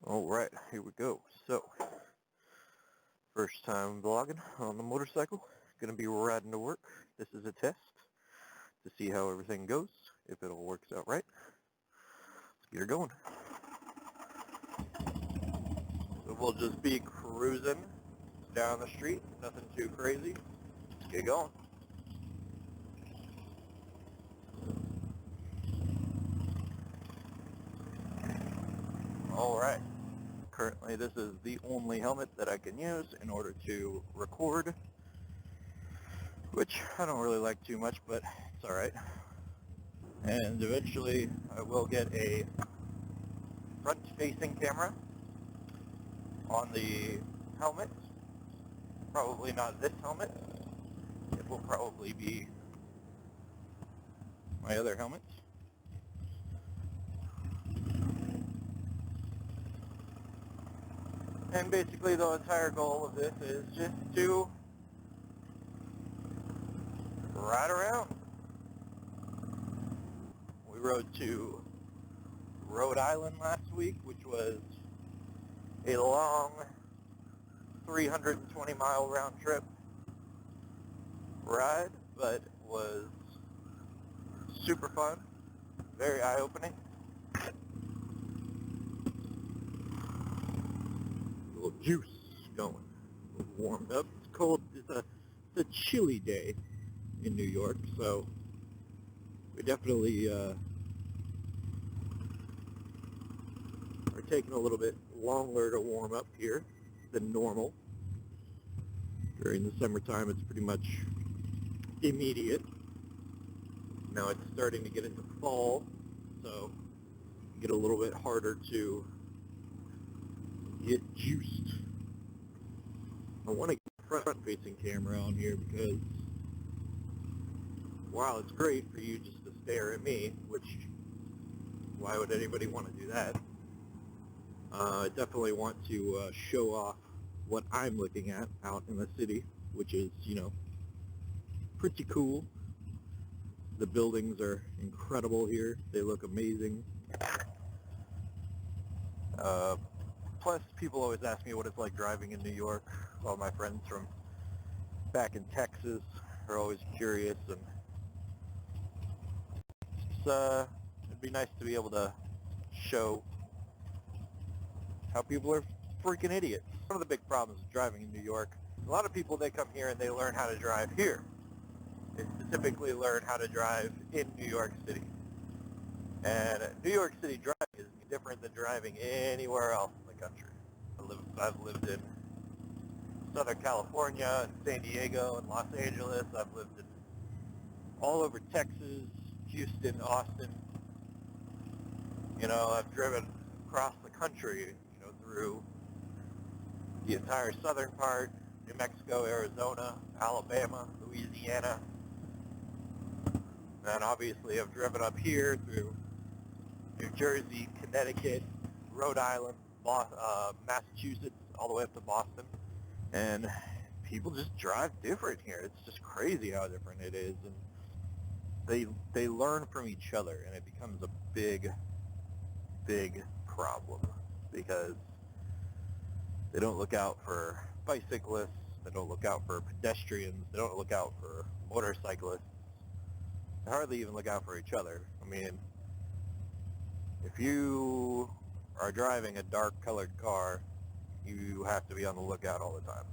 Alright, here we go. So, first time vlogging on the motorcycle. Gonna be riding to work. This is a test to see how everything goes, if it all works out right. Let's get her going. So we'll just be cruising down the street, nothing too crazy. Let's get going. Alright. Currently this is the only helmet that I can use in order to record, which I don't really like too much, but it's alright. And eventually I will get a front-facing camera on the helmet. Probably not this helmet. It will probably be my other helmet. And basically the entire goal of this is just to ride around. We rode to Rhode Island last week, which was a long 320-mile round trip ride, but was super fun, very eye-opening. Little juice going, warmed up. It's cold. It's a chilly day in New York, so we definitely are taking a little bit longer to warm up here than normal. During the summertime, it's pretty much immediate. Now it's starting to get into fall, so get a little bit harder to get juiced. I want to get a front-facing camera on here because while it's great for you just to stare at me, which why would anybody want to do that? I definitely want to show off what I'm looking at out in the city, which is, you know, pretty cool. The buildings are incredible here. They look amazing. Plus, people always ask me what it's like driving in New York. All my friends from back in Texas are always curious, and it'd be nice to be able to show how people are freaking idiots. One of the big problems with driving in New York, a lot of people, they come here and they learn how to drive here. They specifically learn how to drive in New York City. And New York City driving is different than driving anywhere else in the country. I've lived in Southern California, and San Diego, and Los Angeles. I've lived in all over Texas, Houston, Austin. You know, I've driven across the country, you know, through the entire southern part, New Mexico, Arizona, Alabama, Louisiana. And obviously I've driven up here through New Jersey, Connecticut, Rhode Island, Massachusetts, all the way up to Boston. And people just drive different here. It's just crazy how different it is. And they learn from each other, and it becomes a big problem because they don't look out for bicyclists, they don't look out for pedestrians, they don't look out for motorcyclists, they hardly even look out for each other. I mean, if you are driving a dark colored car, you have to be on the lookout all the time.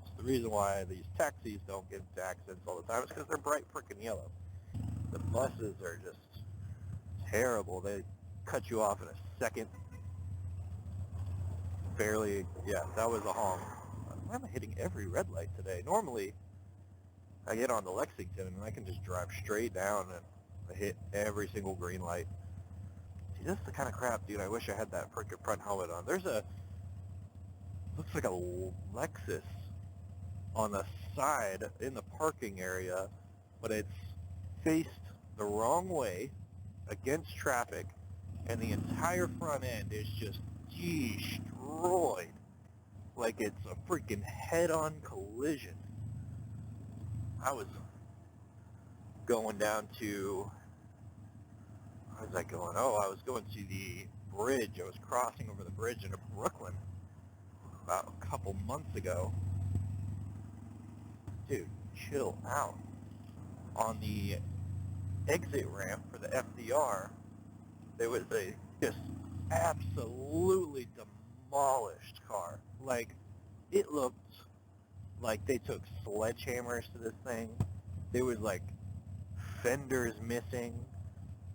It's the reason why these taxis don't get into accidents all the time is because they're bright freaking yellow. The buses are just terrible. They cut you off in a second. Barely, yeah, that was a honk. Why am I hitting every red light today? Normally, I get onto Lexington and I can just drive straight down and I hit every single green light. See, this is the kind of crap, dude. I wish I had that freaking front helmet on. There's looks like a Lexus on the side in the parking area, but it's faced the wrong way against traffic, and the entire front end is just destroyed like it's a freaking head-on collision. I was going down to, where was I going? Oh, I was going to the bridge. I was crossing over the bridge into Brooklyn about a couple months ago. Dude, chill out. On the exit ramp for the FDR, there was a just absolutely demolished car. Like, it looked like they took sledgehammers to this thing. There was like fenders missing.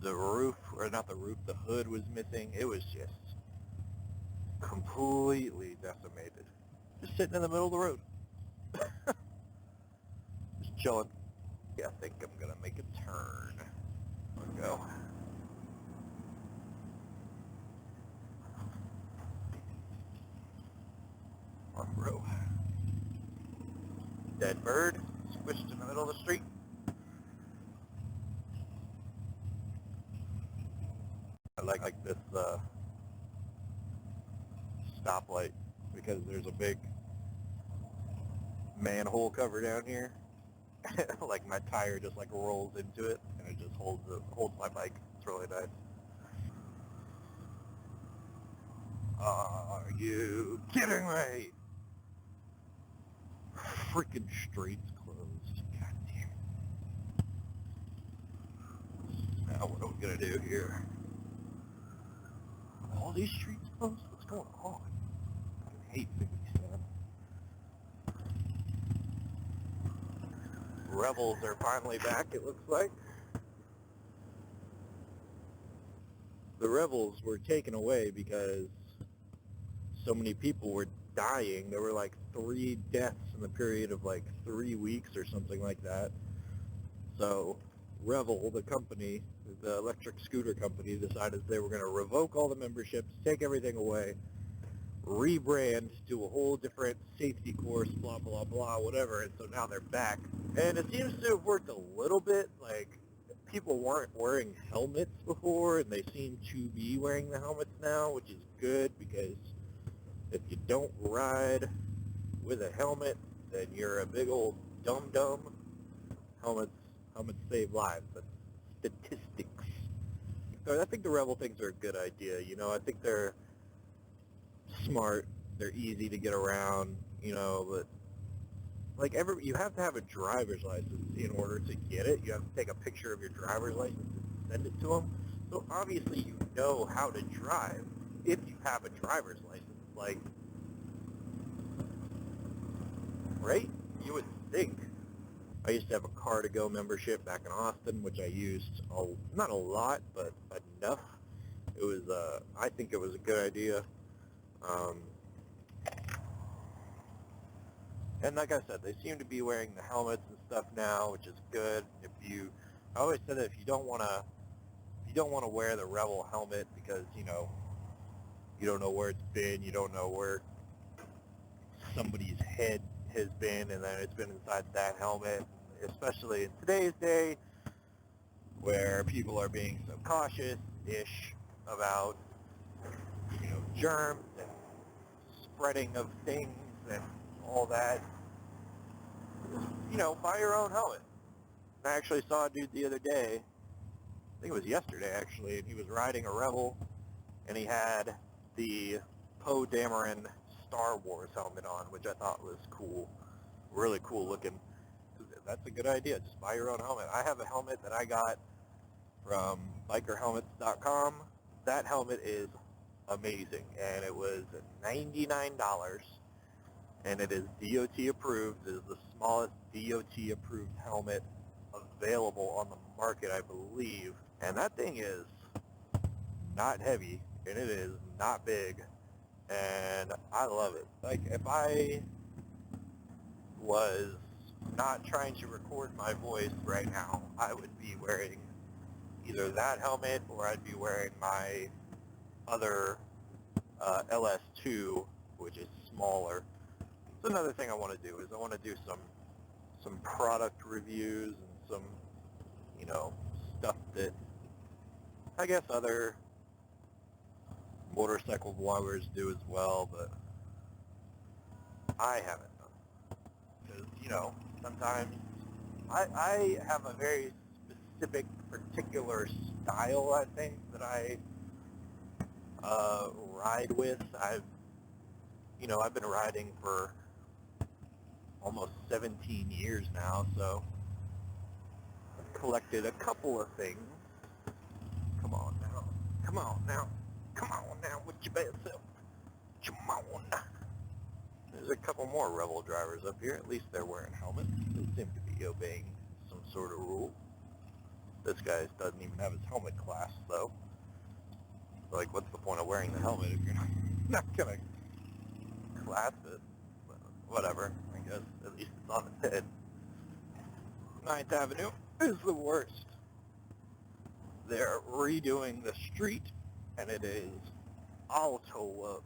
The roof, or not the roof, the hood was missing. It was just completely decimated. Just sitting in the middle of the road. Just chilling. Yeah, I think I'm going to make a turn. There we go. One row. Dead bird, squished in the middle of the street. I like this stoplight because there's a big manhole cover down here. Like my tire just like rolls into it and it just holds my bike. It's really nice. Are you kidding me? Freaking streets closed. God damn it. Now what are we gonna do here? All these streets closed? What's going on? I hate 57. Rebels are finally back, it looks like. The Rebels were taken away because so many people were dying. There were like 3 deaths in the period of like 3 weeks or something like that. So Revel, the company, the electric scooter company, decided they were going to revoke all the memberships, take everything away, rebrand, do a whole different safety course, blah, blah, blah, whatever. And so now they're back. And it seems to have worked a little bit. Like, people weren't wearing helmets before, and they seem to be wearing the helmets now, which is good because if you don't ride with a helmet, then you're a big old dum-dum. Helmets save lives. That's statistics. So I think the Rebel things are a good idea. You know, I think they're smart. They're easy to get around, you know, but like you have to have a driver's license in order to get it. You have to take a picture of your driver's license and send it to them. So obviously you know how to drive if you have a driver's license. Like, right? You would think. I used to have a car-to-go membership back in Austin, which I used not a lot, but enough. It was, I think it was a good idea. And like I said, they seem to be wearing the helmets and stuff now, which is good. I always said that if you don't want to wear the Rebel helmet because, you know, you don't know where it's been, you don't know where somebody's head has been, and then it's been inside that helmet, especially in today's day where people are being so cautious-ish about, you know, germs and spreading of things and all that. You know, buy your own helmet. I actually saw a dude the other day, I think it was yesterday actually, and he was riding a Rebel, and he had the Poe Dameron Star Wars helmet on, which I thought was cool. Really cool looking. That's a good idea. Just buy your own helmet. I have a helmet that I got from bikerhelmets.com. That helmet is amazing, and it was $99, and it is DOT approved. It is the smallest DOT approved helmet available on the market, I believe. And that thing is not heavy, and it is not big, and I love it. Like, if I was not trying to record my voice right now, I would be wearing either that helmet or I'd be wearing my other LS2, which is smaller. So another thing I want to do is I want to do some product reviews and some, you know, stuff that I guess other motorcycle vloggers do as well, but I haven't done. Because, you know, sometimes I have a very specific, particular style, I think, that I ride with. I've been riding for almost 17 years now, so I've collected a couple of things. Come on now. Come on now. Come on now with your bad self. Come on now. There's a couple more Rebel drivers up here. At least they're wearing helmets. They seem to be obeying some sort of rule. This guy doesn't even have his helmet clasped, though. Like, what's the point of wearing the helmet if you're not going to clasp it? But whatever. I guess at least it's on his head. 9th Avenue is the worst. They're redoing the street, and it is auto love.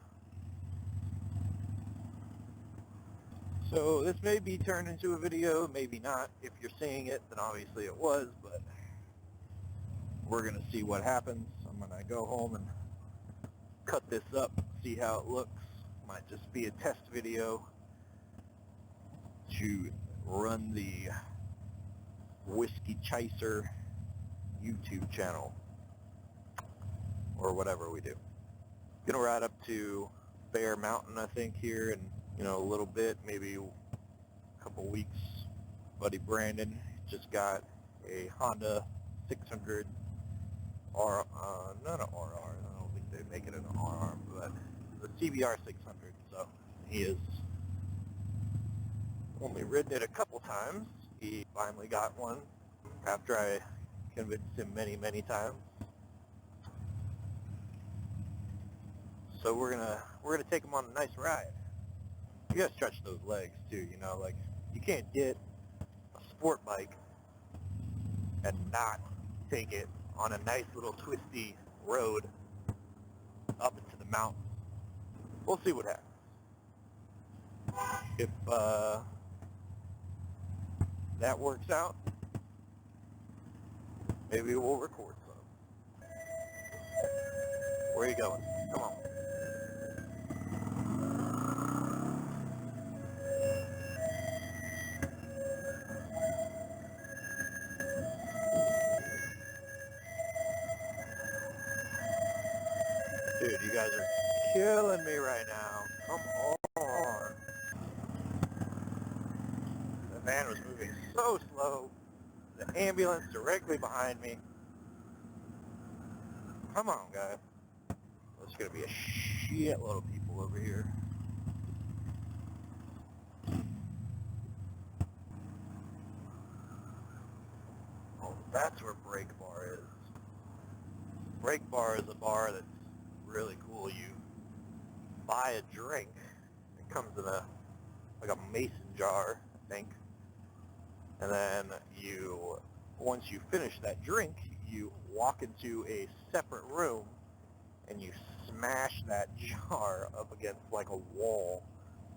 So this may be turned into a video, maybe not. If you're seeing it, then obviously it was, but we're going to see what happens. I'm going to go home and cut this up, see how it looks. Might just be a test video to run the Whiskey Chaser YouTube channel, or whatever we do. Gonna ride up to Bear Mountain, I think, here in a little bit, maybe a couple weeks. Buddy Brandon just got a Honda 600 R, not an RR, I don't think they make it an RR, but the CBR 600, so he has only ridden it a couple times. He finally got one after I convinced him many, many times. So we're gonna take him on a nice ride. You gotta stretch those legs too, like you can't get a sport bike and not take it on a nice little twisty road up into the mountains. We'll see what happens. If that works out, maybe we'll record some. Where are you going? Come on. Dude, you guys are killing me right now. Come on. The van was moving so slow. The ambulance directly behind me. Come on, guys. There's going to be a shitload of people over here. Oh, that's where Break Bar is. Break Bar is a bar that's really cool. You buy a drink. It comes in a mason jar, I think. And then once you finish that drink, you walk into a separate room and you smash that jar up against like a wall.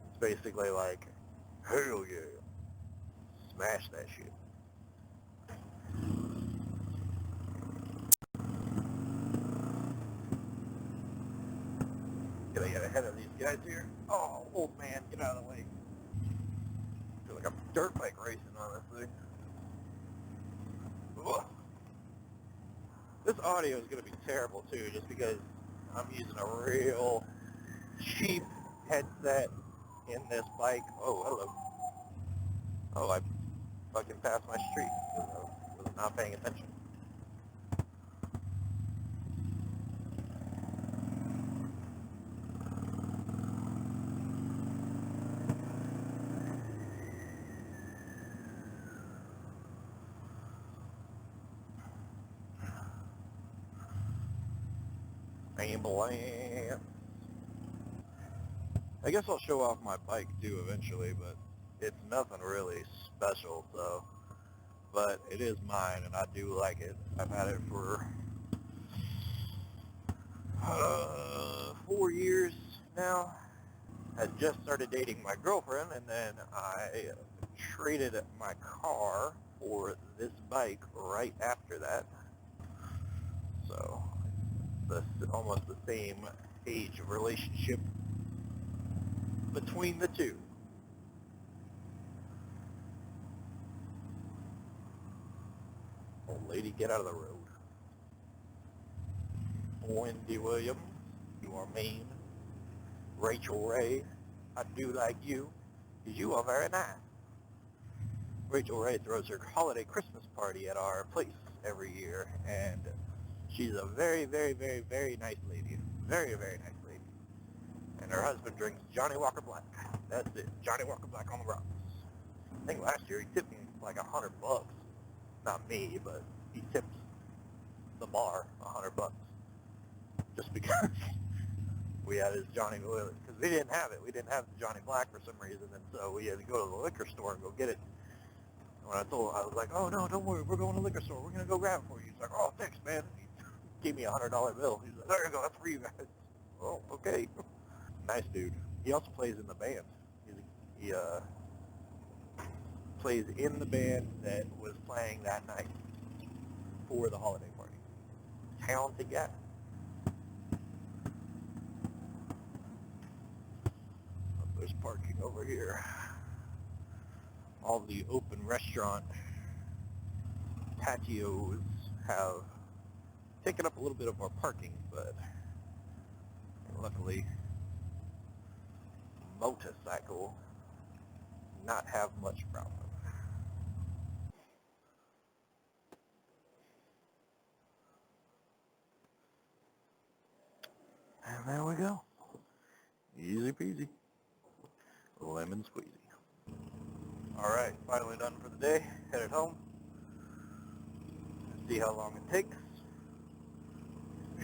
It's basically like, hell yeah, smash that shit. Gotta get ahead of these guys here. Oh, old man, get out of the way. I feel like I'm dirt bike racing on this thing. Ugh. This audio is going to be terrible too, just because I'm using a real cheap headset in this bike. Oh, hello. Oh, I fucking passed my street. I was not paying attention. Ambulance. I guess I'll show off my bike too eventually, but it's nothing really special, so. But it is mine, and I do like it. I've had it for 4 years now. I just started dating my girlfriend, and then I traded my car for this bike right after that. So, almost the same age of relationship between the two. Old lady, get out of the road. Wendy Williams. You are mean. Rachel Ray, I do like you, because you are very nice. Rachel Ray throws her holiday Christmas party at our place every year, and she's a very, very, very, very nice lady. Very, very nice lady. And her husband drinks Johnny Walker Black. That's it. Johnny Walker Black on the rocks. I think last year he tipped me like $100. Not me, but he tipped the bar $100. Just because we had his Johnny, because we didn't have it. We didn't have the Johnny Black for some reason, and so we had to go to the liquor store and go get it. And when I was like, oh no, don't worry, we're going to the liquor store. We're going to go grab it for you. He's like, oh, thanks, man. He gave me a $100 bill. He's like, there you go, that's for you guys. Oh, okay. Nice dude. He also plays in the band. He plays in the band that was playing that night for the holiday party. Talented guy. There's parking over here. All the open restaurant patios have taken up a little bit of our parking, but luckily motorcycle not have much problem. And there we go. Easy peasy. Lemon squeezy. Alright, finally done for the day. Headed home. See how long it takes.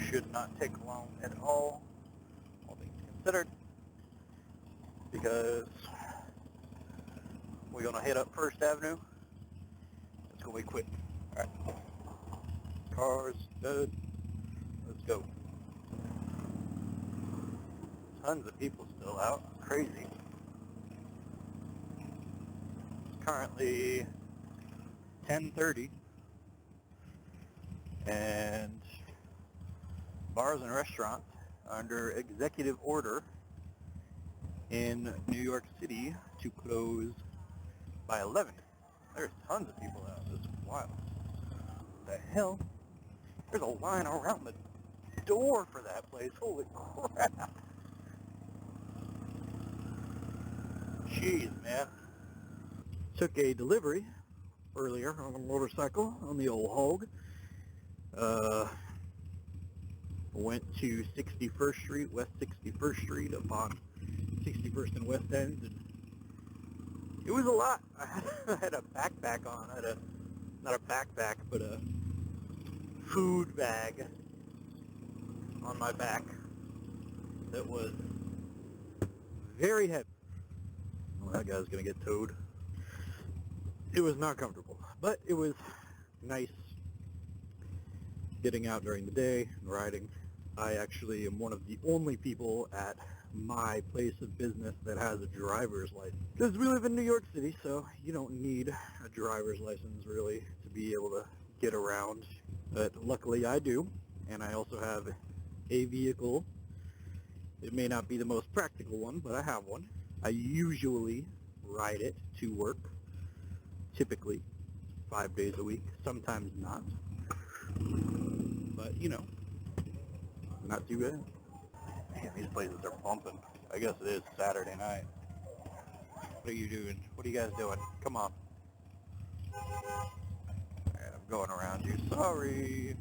Should not take long at all things considered. Because we're going to hit up First Avenue. It's going to be quick. Alright. Cars, good. Let's go. Tons of people still out. Crazy. It's currently 10:30. And bars and restaurants are under executive order in New York City to close by 11. There's tons of people out. It's wild. What the hell? There's a line around the door for that place. Holy crap. Jeez, man. Took a delivery earlier on a motorcycle on the old hog. Went to 61st Street, West 61st Street, up on 61st and West End, and it was a lot. I had a backpack on. I had not a backpack, but a food bag on my back that was very heavy. Well, that guy's going to get towed. It was not comfortable, but it was nice getting out during the day and riding. I actually am one of the only people at my place of business that has a driver's license. Because we live in New York City, so you don't need a driver's license really to be able to get around. But luckily I do, and I also have a vehicle. It may not be the most practical one, but I have one. I usually ride it to work, typically 5 days a week, sometimes not. But, you know, not too bad. Man, these places are bumping. I guess it is Saturday night. What are you doing? What are you guys doing? Come on. Alright, I'm going around you. Sorry.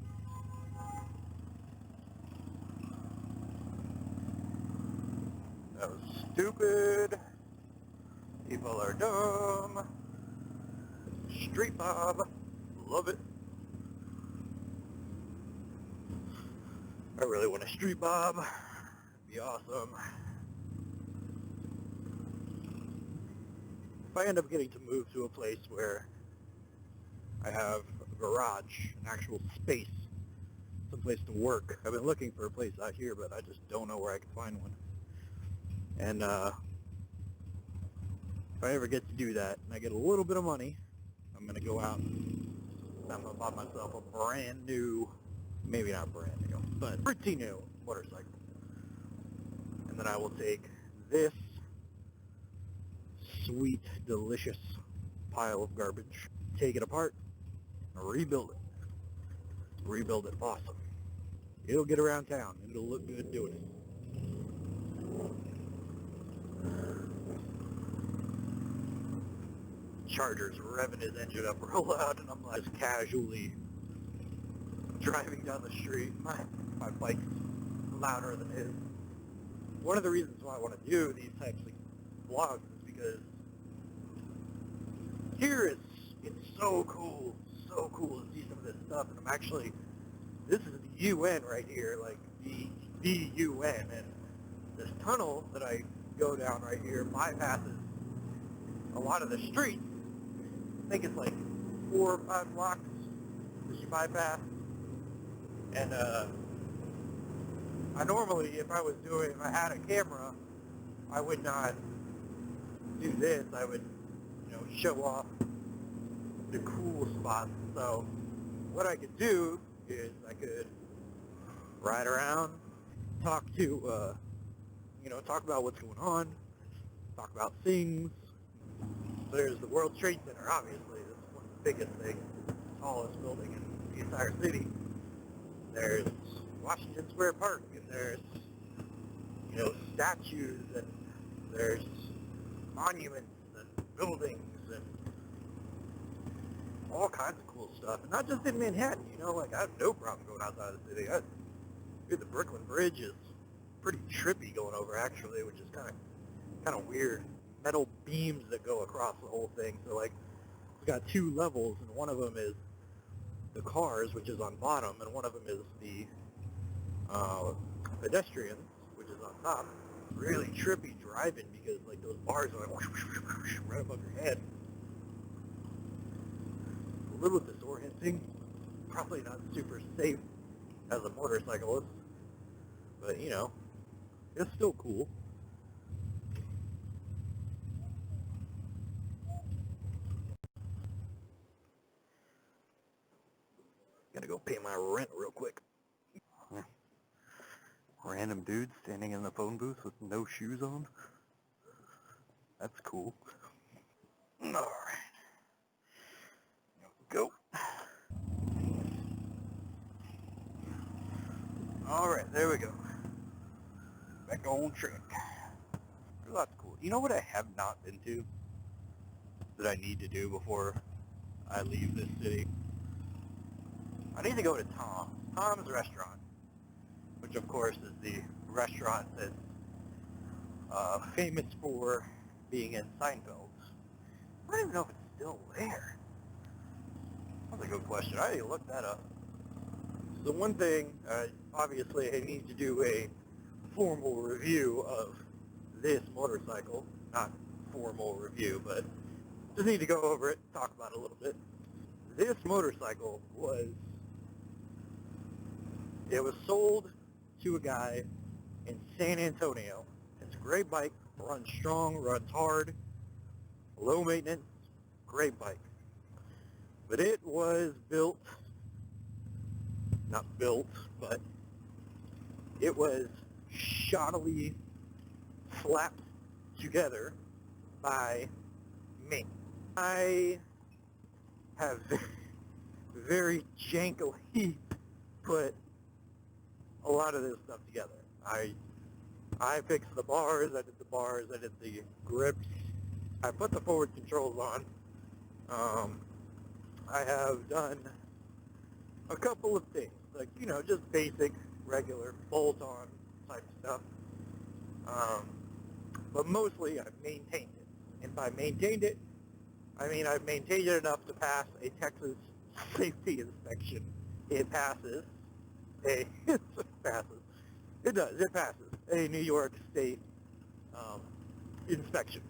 That was stupid. People are dumb. Street Bob. Love it. I really want a Street Bob. It'd be awesome. If I end up getting to move to a place where I have a garage, an actual space, some place to work. I've been looking for a place out here, but I just don't know where I can find one. And if I ever get to do that, and I get a little bit of money, I'm going to go out and I'm going to buy myself a brand new, maybe not brand new, but pretty new motorcycle. And then I will take this sweet, delicious pile of garbage, take it apart, rebuild it. Rebuild it awesome. It'll get around town, and it'll look good doing it. Charger's revving his engine up real loud, and I'm like just casually driving down the street. My bike's louder than his. One of the reasons why I want to do these types of vlogs is because here it's so cool to see some of this stuff, and this is the UN right here, like the UN, and this tunnel that I go down right here bypasses a lot of the streets. I think it's like 4 or 5 blocks that you bypass, and I normally, if I had a camera, I would not do this. I would, show off the cool spots. So what I could do is I could ride around, talk about what's going on, talk about things. There's the World Trade Center, obviously. That's one of the biggest things, tallest building in the entire city. There's Washington Square Park, and there's, statues, and there's monuments and buildings and all kinds of cool stuff. And not just in Manhattan, I have no problem going outside of the city. The Brooklyn Bridge is pretty trippy going over, actually, which is kind of weird. Metal beams that go across the whole thing. So, it's got 2 levels, and one of them is the cars, which is on bottom, and one of them is the pedestrians, which is on top. Really trippy driving because, those bars are right above your head. A little disorienting. Probably not super safe as a motorcyclist, but, it's still cool. Gotta go pay my rent real quick. Random dude standing in the phone booth with no shoes on. That's cool. Alright. Go. Alright, there we go. Back on track. There's lots of cool. You know what I have not been to that I need to do before I leave this city? I need to go to Tom's Restaurant, which of course is the restaurant that's famous for being in Seinfeld. I don't even know if it's still there. That's a good question. I need to look that up. So one thing, obviously I need to do a formal review of this motorcycle. Not formal review, but just need to go over it, talk about it a little bit. This motorcycle was sold to a guy in San Antonio. It's a great bike, runs strong, runs hard, low maintenance, great bike. But it was but it was shoddily slapped together by me. I have very jankily put a lot of this stuff together. I fixed the bars, I did the grips, I put the forward controls on. I have done a couple of things, just basic, regular, bolt-on type stuff. But mostly I've maintained it. And by maintained it, I mean I've maintained it enough to pass a Texas safety inspection. It passes it passes a New York State inspection.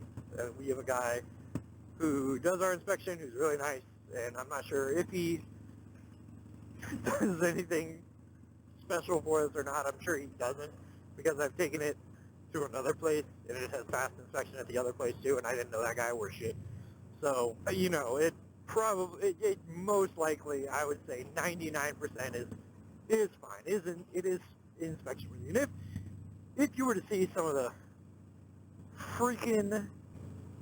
We have a guy who does our inspection who's really nice, and I'm not sure if he does anything special for us or not. I'm sure he doesn't, because I've taken it to another place and it has passed inspection at the other place too, and I didn't know that guy worth shit. So, it most likely, I would say 99% is fine. It is inspection worthy. And if you were to see some of the freaking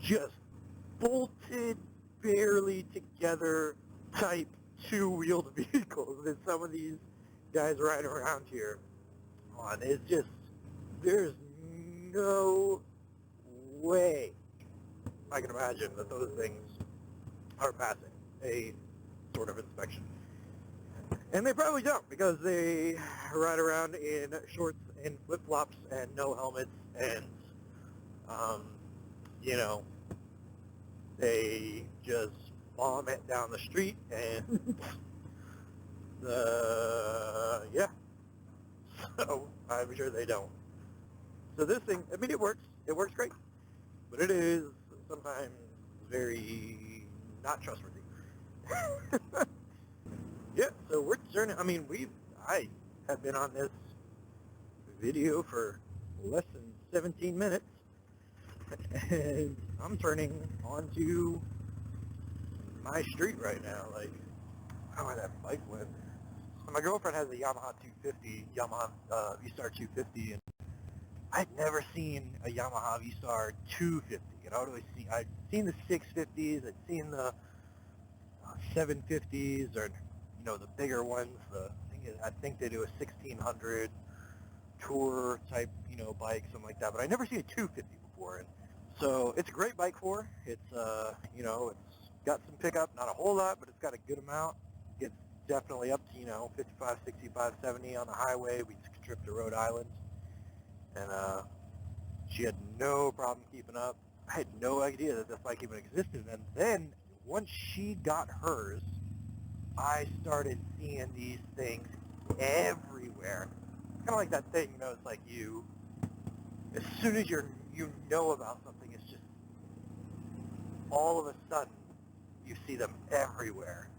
just bolted, barely together type 2-wheeled vehicles that some of these guys riding around here on, it's just, there's no way I can imagine that those things are passing a sort of inspection. And they probably don't, because they ride around in shorts and flip-flops and no helmets, and, you know, they just bomb it down the street, and, yeah. So, I'm sure they don't. So this thing, I mean, it works great, but it is sometimes very not trustworthy. Yeah, so we're turning, I mean, I have been on this video for less than 17 minutes, and I'm turning onto my street right now, like, I don't know where that bike went. So my girlfriend has a Yamaha 250, Yamaha V-Star 250, and I'd never seen a Yamaha V-Star 250, and I'd seen the 650s, I'd seen the 750s, or, you know, the bigger ones, I think they do a 1600 tour type, you know, bike, something like that, but I'd never seen a 250 before, and so it's a great bike for her. It's, you know, it's got some pickup, not a whole lot, but it's got a good amount. It's definitely up to, you know, 55, 65, 70 on the highway. We took a trip to Rhode Island, and she had no problem keeping up. I had no idea that this bike even existed, and then once she got hers, I started seeing these things everywhere. Kind of like that thing, you know, it's like as soon as you know about something, it's just all of a sudden you see them everywhere.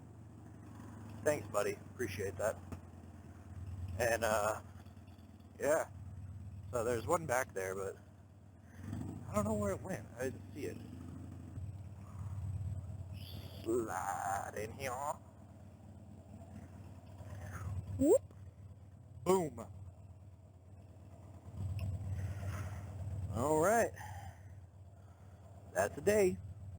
Thanks, buddy. Appreciate that. And, yeah. So there's one back there, but I don't know where it went. I didn't see it. Slide in here. Whoop. Boom. All right. That's a day.